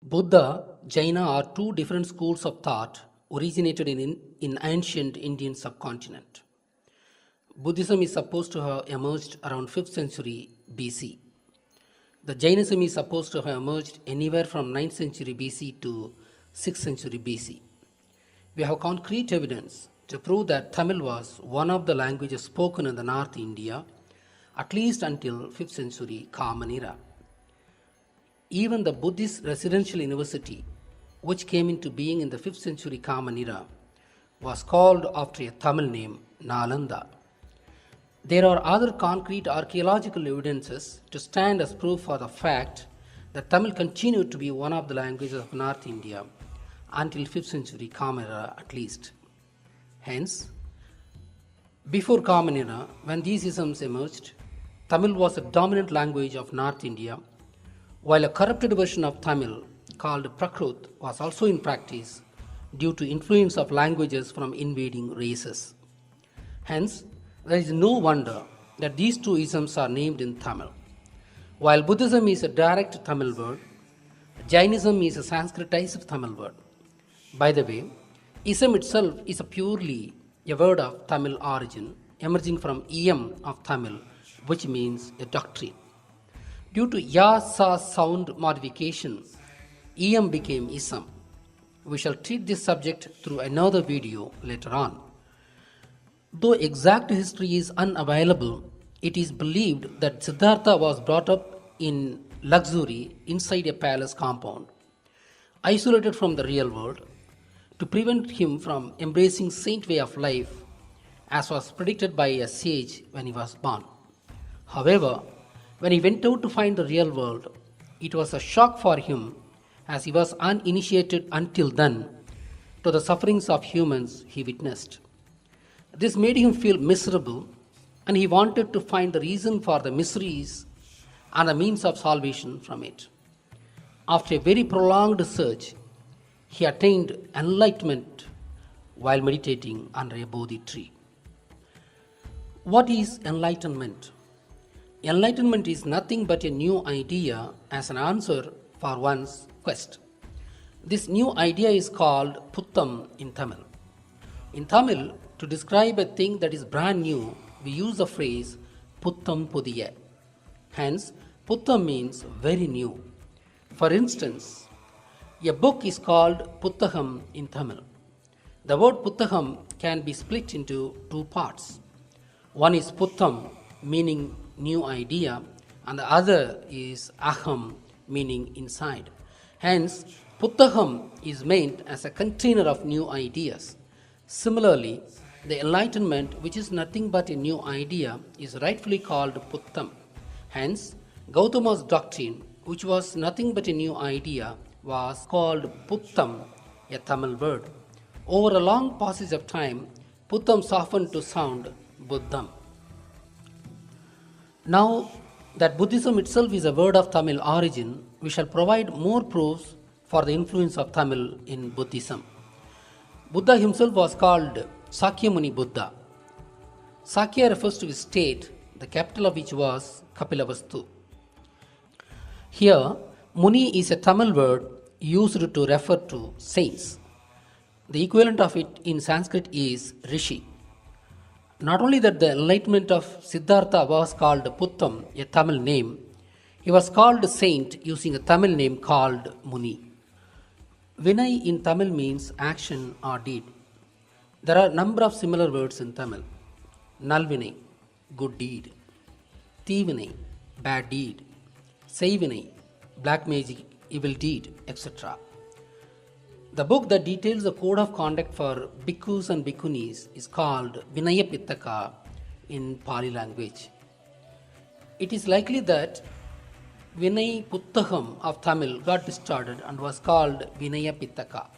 Buddha, Jaina are two different schools of thought originated in ancient Indian subcontinent. Buddhism is supposed to have emerged around 5th century BC. The Jainism is supposed to have emerged anywhere from 9th century BC to 6th century BC. We have concrete evidence to prove that Tamil was one of the languages spoken in the North India, at least until 5th century Common Era. Even the Buddhist residential university, which came into being in the 5th century Common Era, was called after a Tamil name, Nalanda. There are other concrete archaeological evidences to stand as proof for the fact that Tamil continued to be one of the languages of North India until 5th century Common Era at least. Hence, before Common Era, when these isms emerged, Tamil was the dominant language of North India, while a corrupted version of Tamil called Prakrut was also in practice due to influence of languages from invading races. Hence, there is no wonder that these two isms are named in Tamil. While Buddhism is a direct Tamil word, Jainism is a Sanskritized Tamil word. By the way, ism itself is purely a word of Tamil origin, emerging from iyam of Tamil, which means a doctrine. Due to ya sa sound modification, iyam became ism. We shall treat this subject through another video later on. Though exact history is unavailable, it is believed that Siddhartha was brought up in luxury inside a palace compound, isolated from the real world, to prevent him from embracing saint way of life, as was predicted by a sage when he was born. However, when he went out to find the real world, it was a shock for him, as he was uninitiated until then to the sufferings of humans he witnessed. This made him feel miserable, and he wanted to find the reason for the miseries and the means of salvation from it. After a very prolonged search, he attained enlightenment while meditating under a Bodhi tree. What is enlightenment? Enlightenment is nothing but a new idea as an answer for one's quest. This new idea is called Puttam in Tamil. In Tamil, to describe a thing that is brand new, we use the phrase Puttam Pudiya. Hence, Puttam means very new. For instance, a book is called Puttagam in Tamil. The word Puttagam can be split into two parts. One is Puttam, meaning new idea, and the other is Aham, meaning inside. Hence, Puttagam is meant as a container of new ideas. Similarly, the enlightenment, which is nothing but a new idea, is rightfully called Puttam. Hence, Gautama's doctrine, which was nothing but a new idea, was called Puttam, a Tamil word. Over a long passage of time, Puttam softened to sound Buddham. Now that Buddhism itself is a word of Tamil origin, we shall provide more proofs for the influence of Tamil in Buddhism. Buddha himself was called Sakyamuni Buddha. Sakya refers to his state, the capital of which was Kapilavastu. Here, Muni is a Tamil word used to refer to saints. The equivalent of it in Sanskrit is Rishi. Not only that the enlightenment of Siddhartha was called Puttam, a Tamil name, he was called saint using a Tamil name called Muni. Vinay in Tamil means action or deed. There are a number of similar words in Tamil. Nalvinay, good deed. Thivinay, bad deed. Seivinay, black magic, evil deed, etc. The book that details the code of conduct for bhikkhus and bhikkhunis is called Vinaya Pittaka in Pali language. It is likely that Vinay Puttagam of Tamil got distorted and was called Vinaya Pittaka.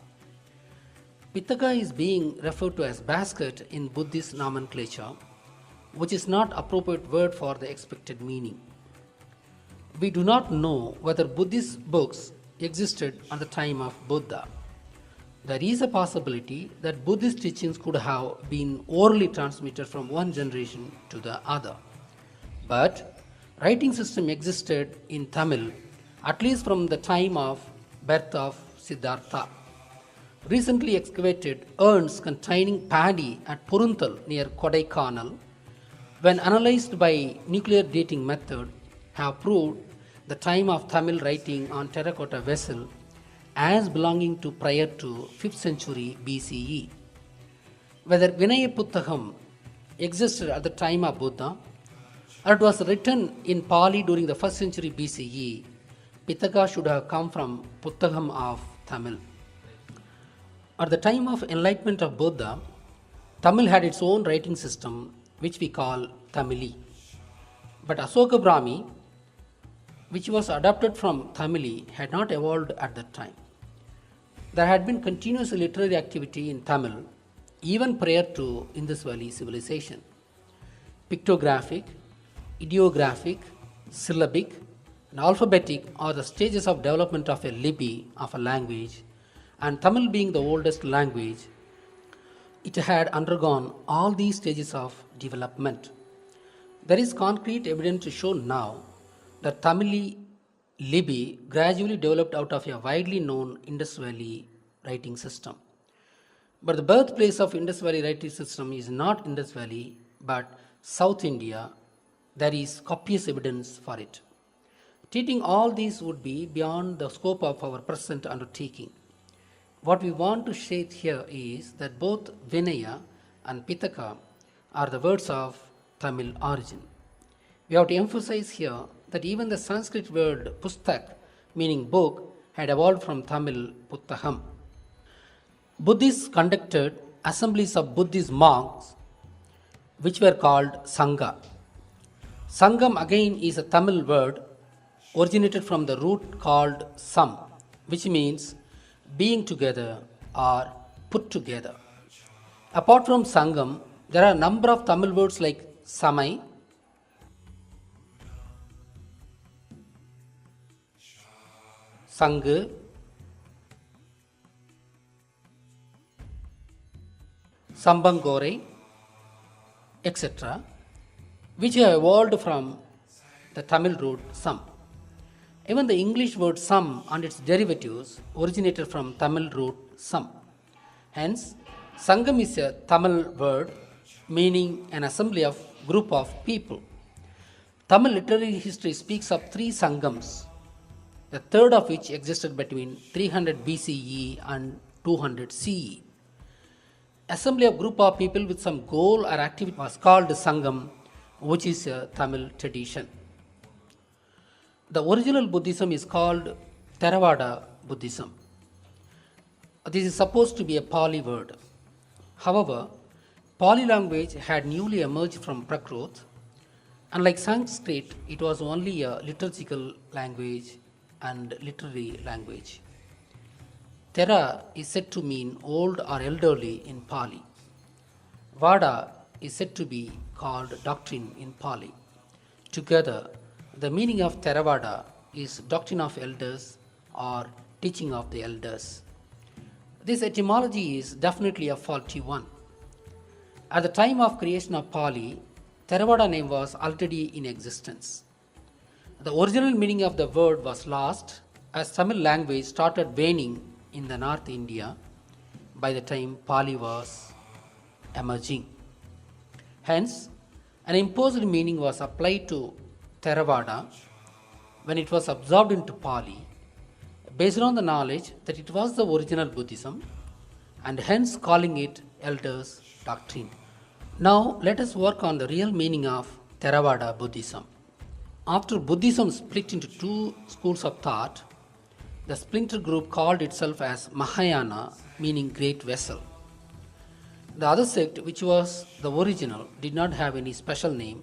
Pittaka is being referred to as basket in Buddhist nomenclature, which is not appropriate word for the expected meaning. We do not know whether Buddhist books existed at the time of Buddha. There is a possibility that Buddhist teachings could have been orally transmitted from one generation to the other. But writing system existed in Tamil at least from the time of birth of Siddhartha. Recently excavated urns containing paddy at Purunthal near Kodaikanal, when analyzed by nuclear dating method, have proved the time of Tamil writing on terracotta vessel as belonging to prior to 5th century BCE. Whether Vinaya Puttagam existed at the time of Buddha or it was written in Pali during the 1st century BCE, Pitaka should have come from Puttagam of Tamil. At the time of enlightenment of Buddha, Tamil had its own writing system which we call Tamili. But Asoka Brahmi, which was adopted from Tamili, had not evolved at that time. There had been continuous literary activity in Tamil even prior to Indus Valley civilization. Pictographic, ideographic, syllabic, and alphabetic are the stages of development of a lipi of a language, and Tamil being the oldest language, it had undergone all these stages of development. There is concrete evidence to show now that Tamili Lipi gradually developed out of a widely known Indus Valley writing system. But the birthplace of Indus Valley writing system is not Indus Valley but South India. There is copious evidence for it. Treating all these would be beyond the scope of our present undertaking. What we want to state here is that both Vinaya and Pitaka are the words of Tamil origin. We have to emphasize here that even the Sanskrit word pustak, meaning book, had evolved from Tamil Puttaham. Buddhists conducted assemblies of Buddhist monks which were called Sangha. Sangam again is a Tamil word originated from the root called Sam, which means being together or put together. Apart from Sangam, there are a number of Tamil words like Samai, Sangu, Sambangore, etc., which have evolved from the Tamil root Sam. Even the English word some and its derivatives originated from Tamil root some. Hence, Sangam is a Tamil word meaning an assembly of group of people. Tamil literary history speaks of three Sangams, the third of which existed between 300 BCE and 200 CE. Assembly of group of people with some goal or activity was called Sangam, which is a Tamil tradition. The original Buddhism is called Theravada Buddhism. This is supposed to be a Pali word. However, Pali language had newly emerged from Prakrit. Unlike Sanskrit, it was only a liturgical language and literary language. Thera is said to mean old or elderly in Pali. Vada is said to be called doctrine in Pali. Together, the meaning of Theravada is doctrine of elders or teaching of the elders. This etymology is definitely a faulty one. At the time of creation of Pali, Theravada name was already in existence. The original meaning of the word was lost as Tamil language started waning in the North India by the time Pali was emerging. Hence, an imposed meaning was applied to Theravada when it was absorbed into Pali based on the knowledge that it was the original Buddhism and hence calling it elders' doctrine. Now let us work on the real meaning of Theravada Buddhism. After Buddhism split into two schools of thought, the splinter group called itself as Mahayana, meaning great vessel. The other sect, which was the original, did not have any special name,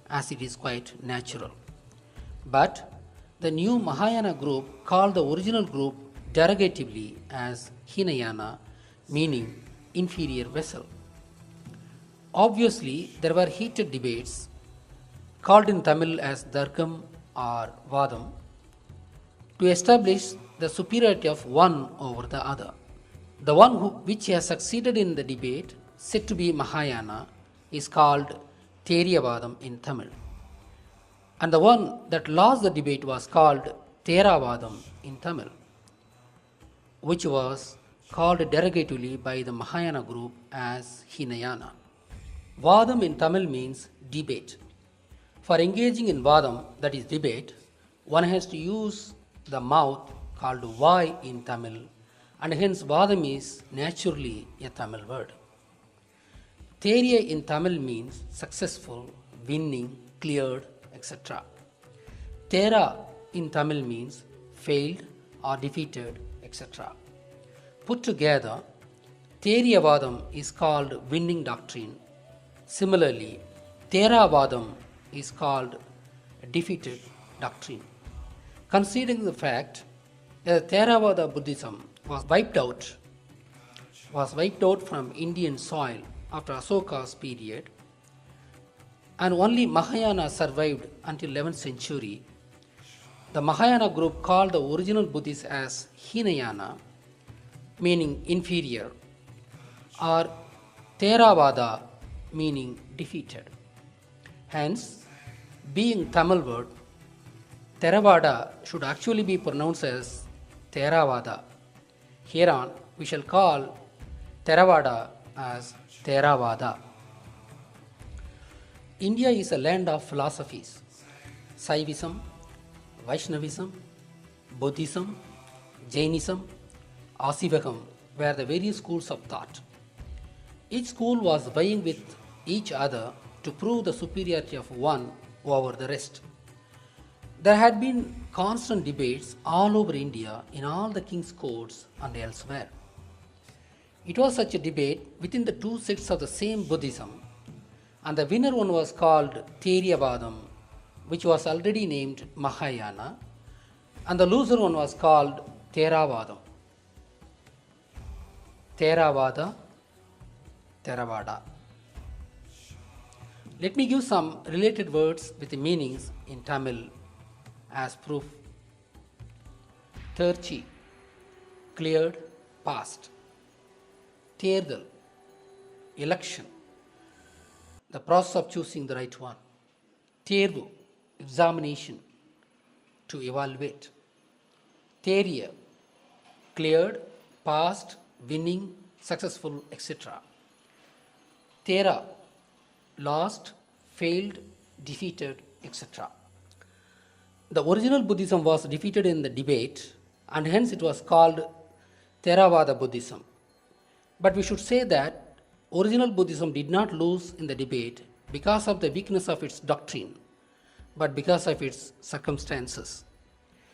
as it is quite natural. But the new Mahayana group called the original group derogatively as Hinayana, meaning inferior vessel. Obviously, there were heated debates, called in Tamil as Dargam or Vadam, to establish the superiority of one over the other. The one which has succeeded in the debate, said to be Mahayana, is called Theriyavadam in Tamil. And the one that lost the debate was called Theravadam in Tamil. which was called derogatively by the Mahayana group as Hinayana. Vadam in Tamil means debate. For engaging in Vadam, that is debate, one has to use the mouth called Vai in Tamil, and hence Vadam is naturally a Tamil word. Theriya in Tamil means successful, winning, cleared, etc. Thera in Tamil means failed or defeated, etc. Put together, Theriyavadam is called winning doctrine. Similarly, Theravadam is called defeated doctrine. Considering the fact that Theravada Buddhism was wiped out from Indian soil after Asoka's period, and only Mahayana survived until 11th century, the Mahayana group called the original Buddhists as Hinayana, meaning inferior, or Theravada, meaning defeated. Hence, being Tamil word, Theravada should actually be pronounced as Theravada. Hereon, we shall call Theravada as Theravada. India is a land of philosophies. Saivism, Vaishnavism, Buddhism, Jainism, Asivagam were the various schools of thought. Each school was vying with each other to prove the superiority of one over the rest. There had been constant debates all over India in all the king's courts and elsewhere. It was such a debate within the two sects of the same Buddhism, and the winner one was called Theriyavadam, which was already named Mahayana, and the loser one was called Theravadam. Theravada, Theravada. Let me give some related words with the meanings in Tamil as proof. Terchi, cleared, past. Terdal, election, the process of choosing the right one. Tervu, examination, to evaluate. Theriya, cleared, past, winning, successful, etc. Thera, lost, failed, defeated, etc. The original Buddhism was defeated in the debate, and hence it was called Theravada Buddhism. But we should say that original Buddhism did not lose in the debate because of the weakness of its doctrine, but because of its circumstances.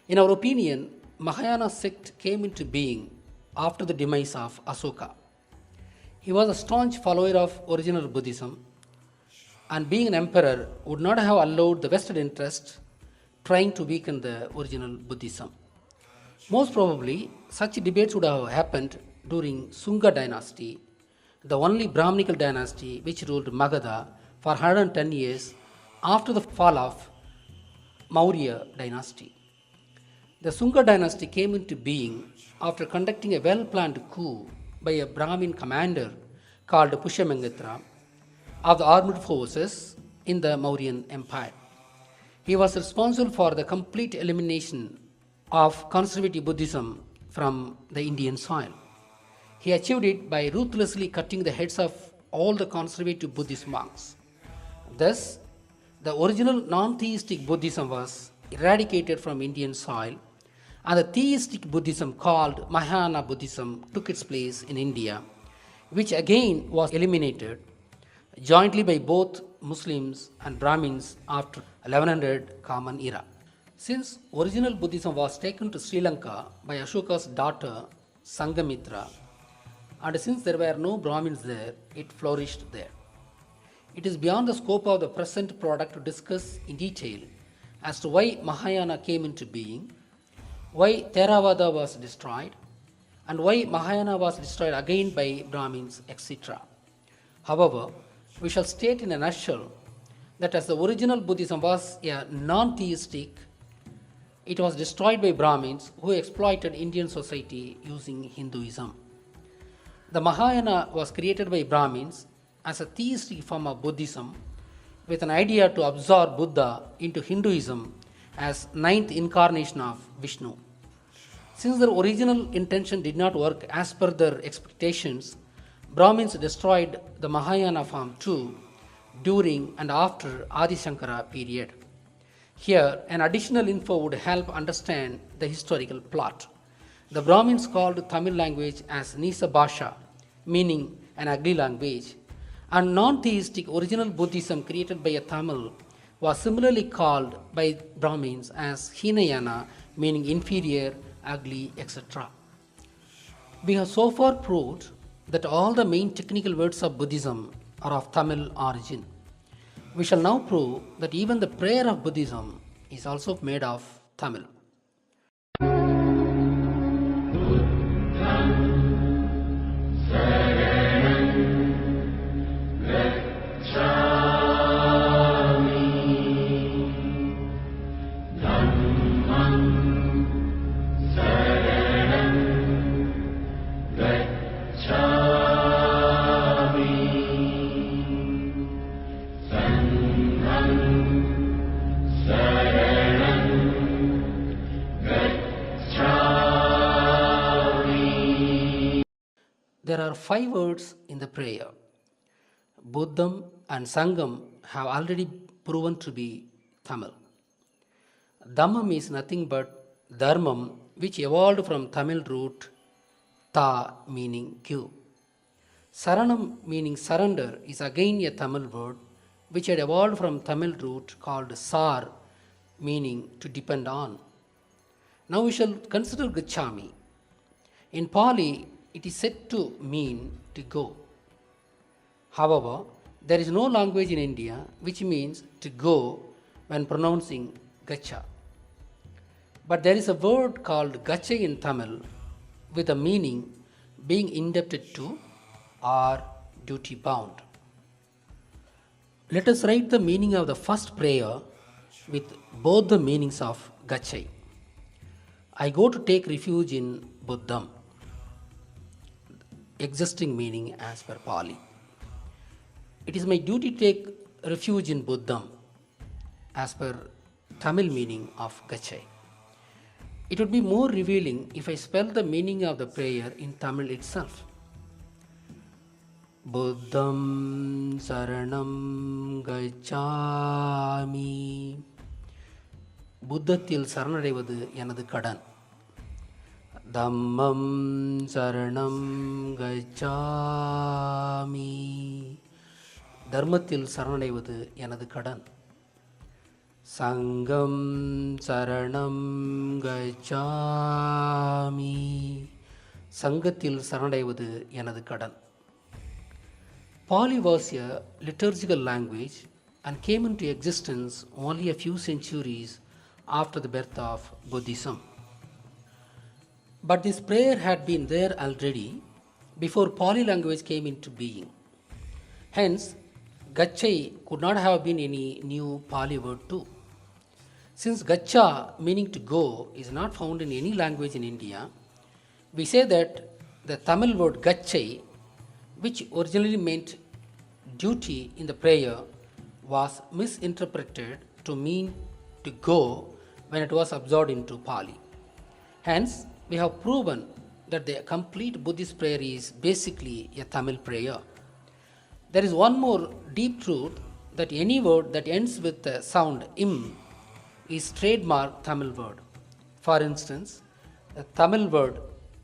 In our opinion, Mahayana sect came into being after the demise of Asoka. He was a staunch follower of original Buddhism, and being an emperor would not have allowed the vested interest trying to weaken the original Buddhism. Most probably, such debates would have happened during Sunga dynasty, the only Brahminical dynasty which ruled Magadha for 110 years after the fall of Maurya dynasty. The Sunga dynasty came into being after conducting a well-planned coup by a Brahmin commander called Pushyamitra of the armed forces in the Mauryan Empire. He was responsible for the complete elimination of conservative Buddhism from the Indian soil. He achieved it by ruthlessly cutting the heads of all the conservative Buddhist monks. Thus, the original non-theistic Buddhism was eradicated from Indian soil, and the theistic Buddhism called Mahayana Buddhism took its place in India, which again was eliminated jointly by both Muslims and Brahmins after 1100 Common Era. Since original Buddhism was taken to Sri Lanka by Ashoka's daughter Sangamitra, and since there were no Brahmins there, it flourished there. It is beyond the scope of the present product to discuss in detail as to why Mahayana came into being, why Theravada was destroyed, and why Mahayana was destroyed again by Brahmins, etc. However, we shall state in a nutshell that as the original Buddhism was a non-theistic, it was destroyed by Brahmins who exploited Indian society using Hinduism. The Mahayana was created by Brahmins as a theistic form of Buddhism with an idea to absorb Buddha into Hinduism as ninth incarnation of Vishnu. Since their original intention did not work as per their expectations, Brahmins destroyed the Mahayana form too during and after Adi Shankara period. Here, an additional info would help understand the historical plot. The Brahmins called Tamil language as Nisa Bhasha, meaning an ugly language, and non-theistic original Buddhism created by a Tamil was similarly called by Brahmins as Hinayana, meaning inferior, ugly, etc. We have so far proved that all the main technical words of Buddhism are of Tamil origin. We shall now prove that even the prayer of Buddhism is also made of Tamil. There are 5 words in the prayer. Buddham and Sangam have already proven to be Tamil. Dhammam is nothing but Dharmam, which evolved from Tamil root Ta, meaning give. Saranam, meaning surrender, is again a Tamil word which had evolved from Tamil root called Sar, meaning to depend on. Now we shall consider Gachami. In Pali, it is said to mean to go. However, there is no language in India which means to go when pronouncing Gacha. But there is a word called Gacha in Tamil with a meaning being indebted to or duty bound. Let us write the meaning of the first prayer with both the meanings of Gachai. I go to take refuge in Buddham. Existing meaning as per Pali. It is my duty to take refuge in Buddham as per Tamil meaning of Gachai. It would be more revealing if I spell the meaning of the prayer in Tamil itself. Buddham Saranam Gachami. புத்தத்தில் சரணடைவது எனது கடன். தம்மம் சரணம் கச்சாமி. தர்மத்தில் சரணடைவது எனது கடன். சங்கம் சரணம் கச்சாமி. சங்கத்தில் சரணடைவது எனது கடன். Pali was a liturgical language and came into existence only a few centuries after the birth of Buddhism. But this prayer had been there already before Pali language came into being. Hence, Gachai could not have been any new Pali word too. Since Gacha, meaning to go, is not found in any language in India, we say that the Tamil word Gachai, which originally meant duty in the prayer, was misinterpreted to mean to go when it was absorbed into Pali. Hence, we have proven that the complete Buddhist prayer is basically a Tamil prayer. There is one more deep truth, that any word that ends with the sound im is trademark Tamil word. For instance, the Tamil word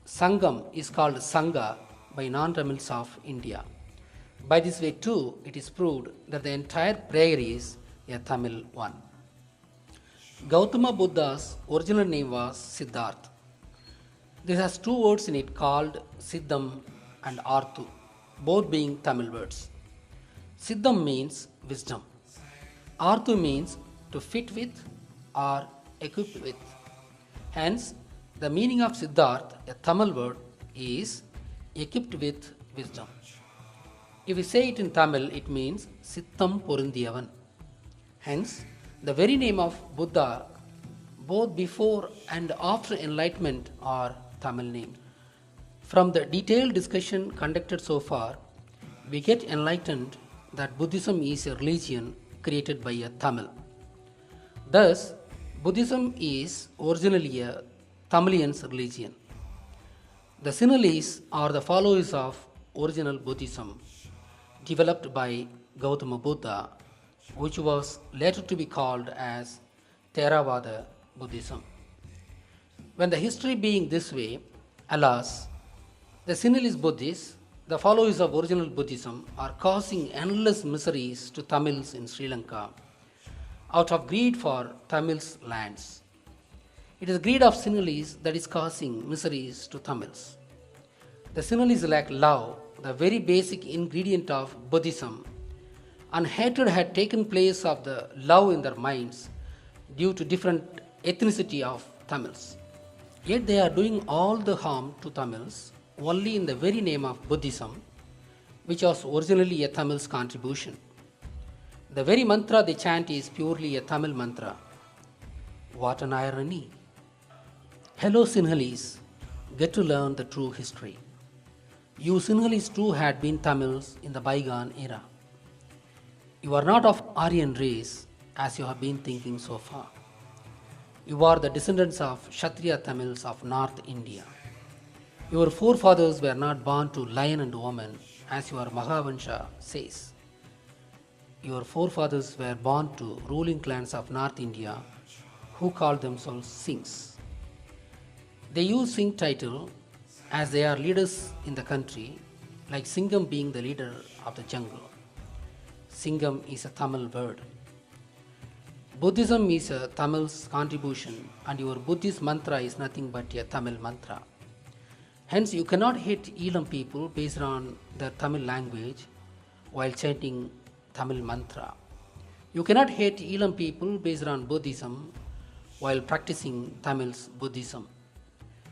Sangam is called Sangha by non-Tamils of India. By this way too, it is proved that the entire prayer is a Tamil one. Gautama Buddha's original name was Siddhartha. This has 2 words in it called Siddham and Arthu, both being Tamil words. Siddham means wisdom. Arthu means to fit with or equip with. Hence, the meaning of Siddhartha, a Tamil word, is equipped with wisdom. If we say it in Tamil, it means Sittam Porundiyavan. Hence, the very name of Buddha, both before and after enlightenment, are Tamil names. From the detailed discussion conducted so far, we get enlightened that Buddhism is a religion created by a Tamil. Thus, Buddhism is originally a Tamilians' religion. The Sinhalese are the followers of original Buddhism developed by Gautama Buddha, which was later to be called as Theravada Buddhism. When the history being this way, alas, the Sinhalese Buddhists, the followers of original Buddhism, are causing endless miseries to Tamils in Sri Lanka out of greed for Tamils' lands. It is greed of Sinhalese that is causing miseries to Tamils. The Sinhalese lack love, the very basic ingredient of Buddhism, and hatred had taken place of the love in their minds due to different ethnicity of Tamils. Yet they are doing all the harm to Tamils only in the very name of Buddhism, which was originally a Tamil's contribution. The very mantra they chant is purely a Tamil mantra. What an irony! Hello Sinhalese, get to learn the true history. You Sinhalese too had been Tamils in the bygone era. You are not of Aryan race as you have been thinking so far. You are the descendants of Kshatriya Tamils of North India. Your forefathers were not born to lion and woman as your Mahavansha says. Your forefathers were born to ruling clans of North India who called themselves Singhs. They use Singh title as they are leaders in the country, like Singham being the leader of the jungle. Singham is a Tamil word. Buddhism is a Tamil's contribution and your Buddhist mantra is nothing but a Tamil mantra. Hence you cannot hate Elam people based on their Tamil language while chanting Tamil mantra. You cannot hate Elam people based on Buddhism while practicing Tamil's Buddhism.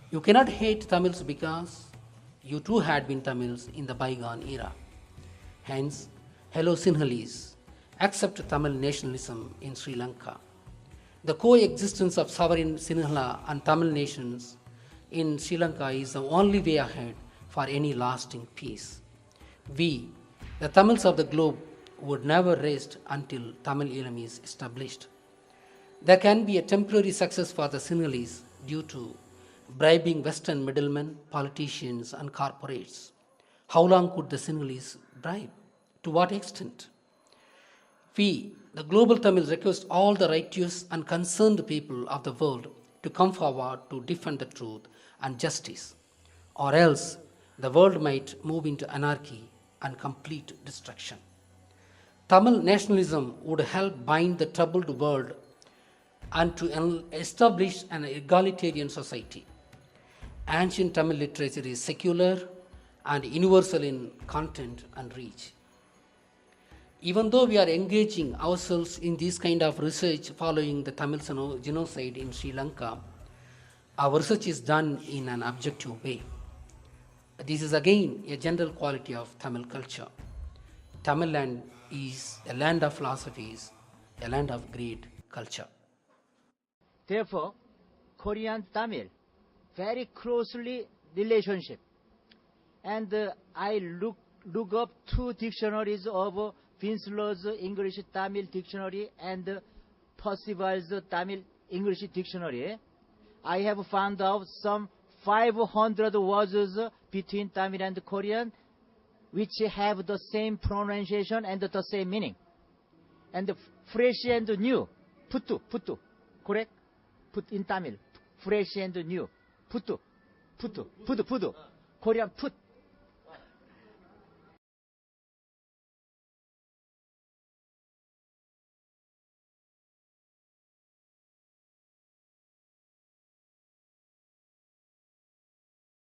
You cannot hate Tamils because you too had been Tamils in the bygone era. Hence, hello Sinhalese, accept Tamil nationalism in Sri Lanka. The coexistence of sovereign Sinhala and Tamil nations in Sri Lanka is the only way ahead for any lasting peace. We, the Tamils of the globe, would never rest until Tamil Elam is established. There can be a temporary success for the Sinhalese due to bribing Western middlemen, politicians, and corporates. How long could the Sinhalese bribe? To what extent? We, the global Tamils, request all the righteous and concerned people of the world to come forward to defend the truth and justice, or else the world might move into anarchy and complete destruction. Tamil nationalism would help bind the troubled world and to establish an egalitarian society. Ancient Tamil literature is secular and universal in content and reach. Even though we are engaging ourselves in this kind of research following the Tamil genocide in Sri Lanka, our research is done in an objective way. This is again a general quality of Tamil culture. Tamil land is a land of philosophies, a land of great culture. Therefore, Korean Tamil very closely relationship. And I look up two dictionaries of Winslows English Tamil Dictionary and Percival's Tamil English Dictionary. I have found out some 500 words between Tamil and Korean which have the same pronunciation and the same meaning. And fresh and new, puttu, correct? Put in Tamil, fresh and new, puttu, pudu, Korean put.